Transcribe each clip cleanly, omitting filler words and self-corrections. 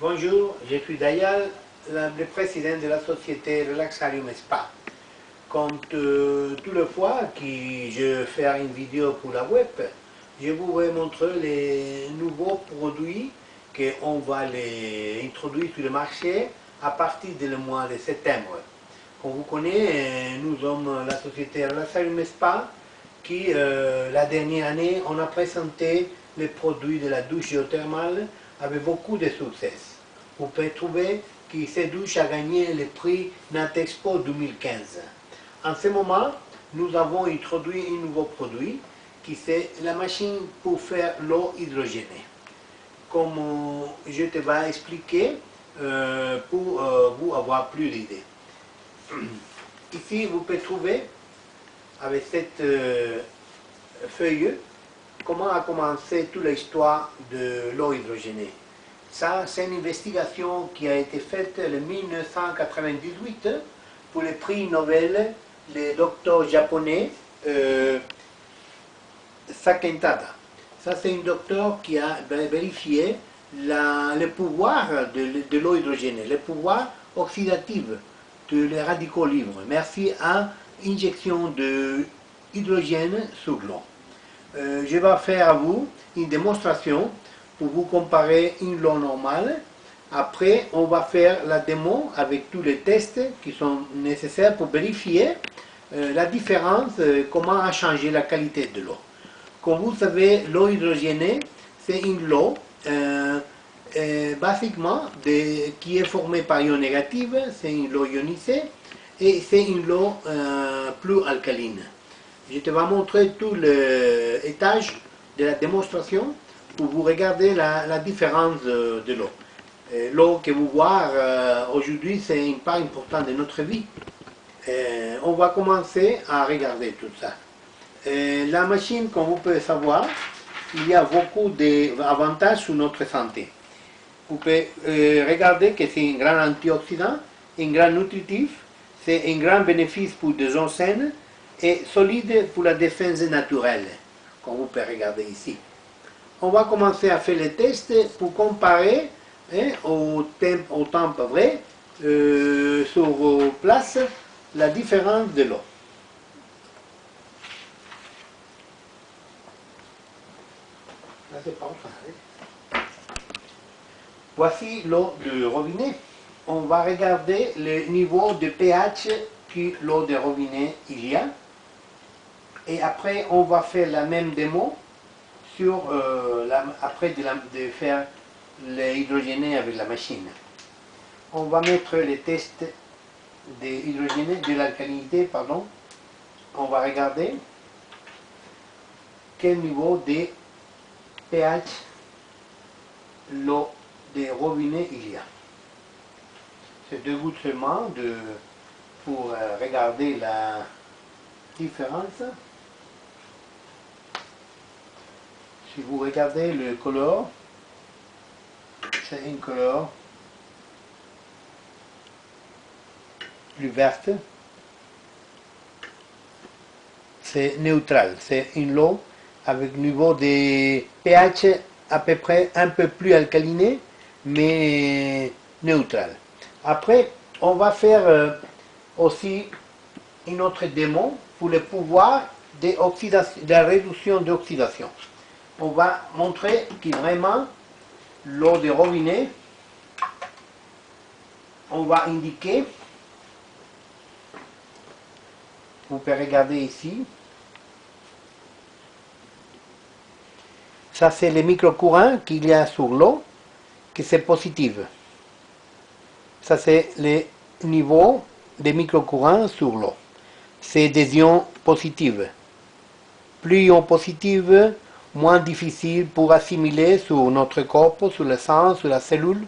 Bonjour, je suis Dayal, le président de la société Relaxarium Spa. Comme toutes les fois que je fais une vidéo pour la web, je vous vais montrer les nouveaux produits qu'on va les introduire sur le marché à partir du mois de septembre. Comme vous connaissez, nous sommes la société Relaxarium Spa qui, la dernière année, on a présenté les produits de la douche géothermale avec beaucoup de succès. Vous pouvez trouver que cette douche a gagné le prix Natexpo 2015. En ce moment, nous avons introduit un nouveau produit qui c'est la machine pour faire l'eau hydrogénée. Comme je te vais expliquer pour vous avoir plus d'idées. Ici, vous pouvez trouver avec cette feuille comment a commencé toute l'histoire de l'eau hydrogénée. Ça, c'est une investigation qui a été faite en 1998 pour le prix Nobel, le docteur japonais Sakentada. Ça, c'est un docteur qui a vérifié le pouvoir de l'eau hydrogénée, le pouvoir oxydatif des radicaux libres, merci à injection d'hydrogène sur l'eau. Je vais faire à vous une démonstration pour vous comparer une eau normale. Après, on va faire la démo avec tous les tests qui sont nécessaires pour vérifier la différence, comment a changé la qualité de l'eau. Comme vous savez, l'eau hydrogénée, c'est une eau basiquement qui est formée par ions négatifs, c'est une eau ionisée et c'est une eau plus alcaline. Je te vais montrer tout l'étage de la démonstration pour vous regarder la différence de l'eau. L'eau que vous voyez aujourd'hui, c'est une part importante de notre vie. On va commencer à regarder tout ça. La machine, comme vous pouvez savoir, il y a beaucoup d'avantages sur notre santé. Vous pouvez regarder que c'est un grand antioxydant, un grand nutritif, c'est un grand bénéfice pour des zones saines et solide pour la défense naturelle, comme vous pouvez regarder ici. On va commencer à faire les tests pour comparer au temps vrai, sur place, la différence de l'eau. Voici l'eau du robinet. On va regarder le niveau de pH que l'eau de robinet il y a. Et après, on va faire la même démo sur, après de faire l'hydrogéné avec la machine. On va mettre les tests de l'alcalinité, pardon. On va regarder quel niveau de pH l'eau de robinet il y a. C'est deux gouttes seulement pour regarder la différence. Si vous regardez le couleur, c'est une couleur plus verte. C'est neutral, c'est une eau avec niveau de pH à peu près un peu plus alcaliné, mais neutral. Après, on va faire aussi une autre démo pour le pouvoir de la réduction d'oxydation. On va montrer que vraiment l'eau de robinet, on va indiquer, vous pouvez regarder ici, ça c'est le microcourant qu'il y a sur l'eau, qui c'est positif. Ça c'est le niveau des microcourants sur l'eau. C'est des ions positifs. Plus ions positifs, moins difficile pour assimiler sur notre corps, sur le sang, sur la cellule.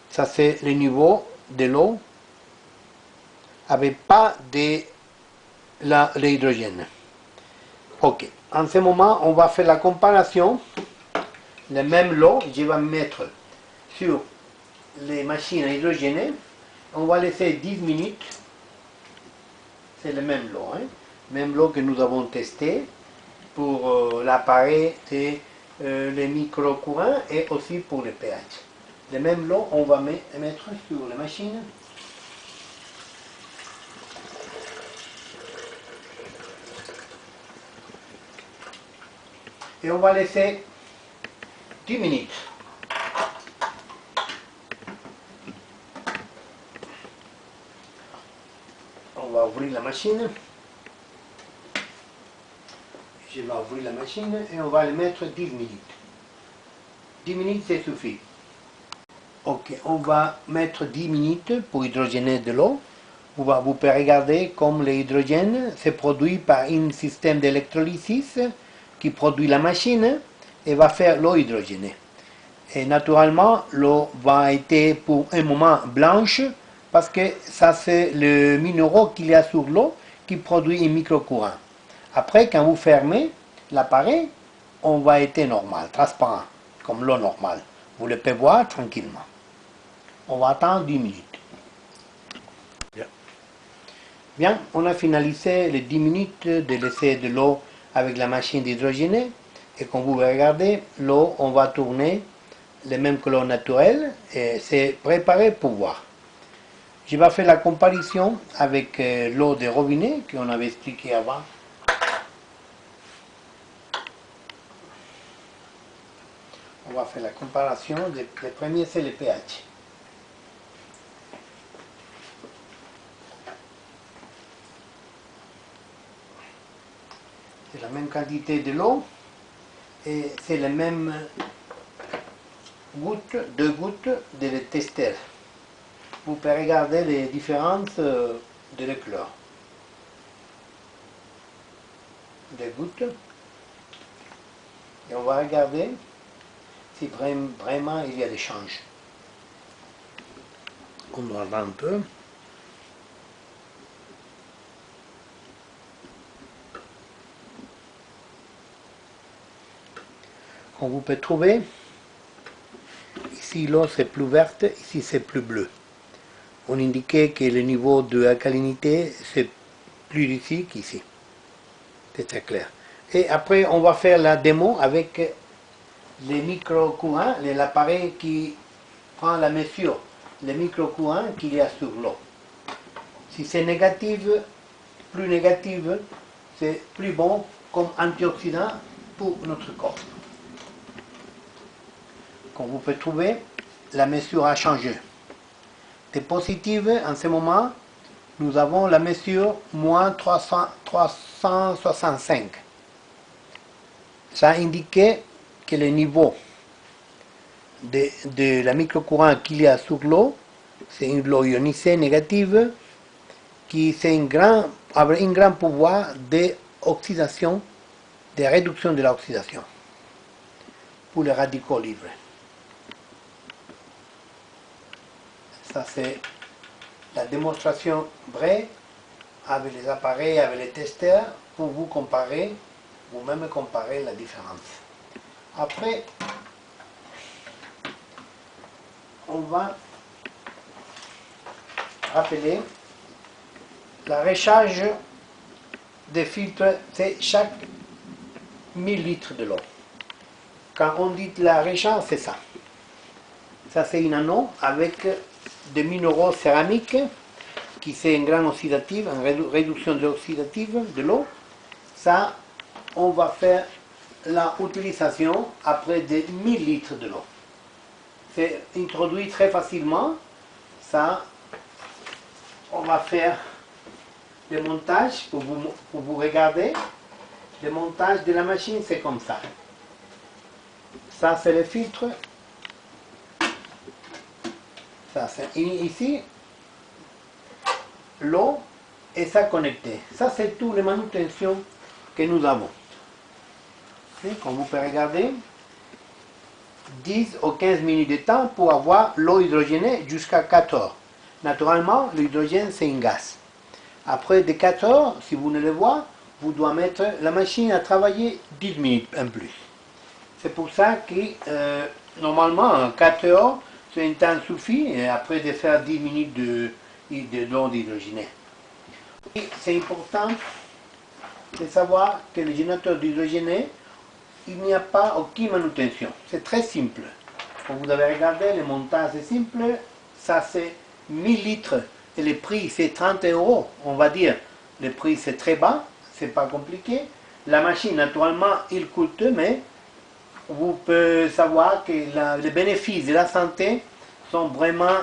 Ça c'est le niveau de l'eau avec pas de l'hydrogène. Ok, en ce moment on va faire la comparaison. Le même eau, je vais mettre sur les machines à hydrogéné. On va laisser 10 minutes. C'est le même lot, hein? Même lot que nous avons testé pour l'appareil et les microcourants et aussi pour le pH. Le même lot, on va mettre sur la machine. Et on va laisser 10 minutes. On va ouvrir la machine. Je vais ouvrir la machine et on va le mettre 10 minutes. 10 minutes, c'est suffit. Ok, on va mettre 10 minutes pour hydrogéner de l'eau. Vous pouvez regarder comme l'hydrogène se produit par un système d'électrolysis qui produit la machine et va faire l'eau hydrogénée. Et naturellement, l'eau va être pour un moment blanche parce que ça c'est le minéraux qu'il y a sur l'eau qui produit un microcourant. Après, quand vous fermez l'appareil, on va être normal, transparent, comme l'eau normale. Vous le pouvez voir tranquillement. On va attendre 10 minutes. Bien, on a finalisé les 10 minutes de laisser de l'eau avec la machine d'hydrogéné. Et comme vous regardez, l'eau, on va tourner le même que l'eau naturelle et c'est préparé pour boire. Je vais faire la comparaison avec l'eau de robinet qu'on avait expliqué avant. On va faire la comparaison. Le premier, c'est le pH. C'est la même quantité de l'eau et c'est les mêmes gouttes, 2 gouttes de le tester. Vous pouvez regarder les différences de l'éclat. Des gouttes. Et on va regarder si vraiment il y a des changes. On va attendre un peu. Comme vous pouvez trouver, ici l'eau c'est plus verte, ici c'est plus bleu. On indiquait que le niveau de alcalinité c'est plus ici qu'ici. C'est très clair. Et après on va faire la démo avec les micro-courants, l'appareil qui prend la mesure, les micro-courants qu'il y a sur l'eau. Si c'est négatif, c'est plus bon comme antioxydant pour notre corps. Comme vous pouvez trouver, la mesure a changé. De positive, en ce moment, nous avons la mesure moins 365. Ça indiquait que le niveau de la microcourant qu'il y a sur l'eau, c'est une eau ionisée négative qui a un grand pouvoir d'oxydation, de réduction de l'oxydation pour les radicaux libres. Ça c'est la démonstration vraie avec les appareils, avec les testeurs pour vous comparer, vous-même comparer la différence. Après, on va rappeler la recharge des filtres, c'est chaque 1000 litres de l'eau. Quand on dit la recharge, c'est ça. Ça c'est une anneau avec des minéraux céramiques qui c'est une grande oxydative, une réduction de l'oxydative de l'eau. Ça, on va faire l'utilisation après des 1000 litres de l'eau. C'est introduit très facilement. Ça, on va faire le montage pour vous regarder. Le montage de la machine, c'est comme ça. Ça, c'est le filtre. Ça, c'est ici, l'eau et ça connecté. Ça, c'est toute la manutention que nous avons. Et comme vous pouvez regarder, 10 ou 15 minutes de temps pour avoir l'eau hydrogénée jusqu'à 4 heures. Naturellement, l'hydrogène, c'est un gaz. Après de 4 heures, si vous ne le voyez, vous devez mettre la machine à travailler 10 minutes en plus. C'est pour ça que normalement, 4 heures, c'est un temps suffit et après de faire 10 minutes de l'eau d'hydrogène. C'est important de savoir que le générateur d'hydrogène, il n'y a pas aucune manutention. C'est très simple. Comme vous avez regardé, le montage est simple. Ça, c'est 1000 litres. Et le prix, c'est 30 euros, on va dire. Le prix, c'est très bas. C'est pas compliqué. La machine, naturellement, il coûte, mais vous pouvez savoir que les bénéfices de la santé sont vraiment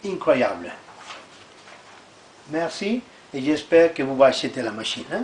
incroyables. Merci et j'espère que vous allez acheter la machine. Hein?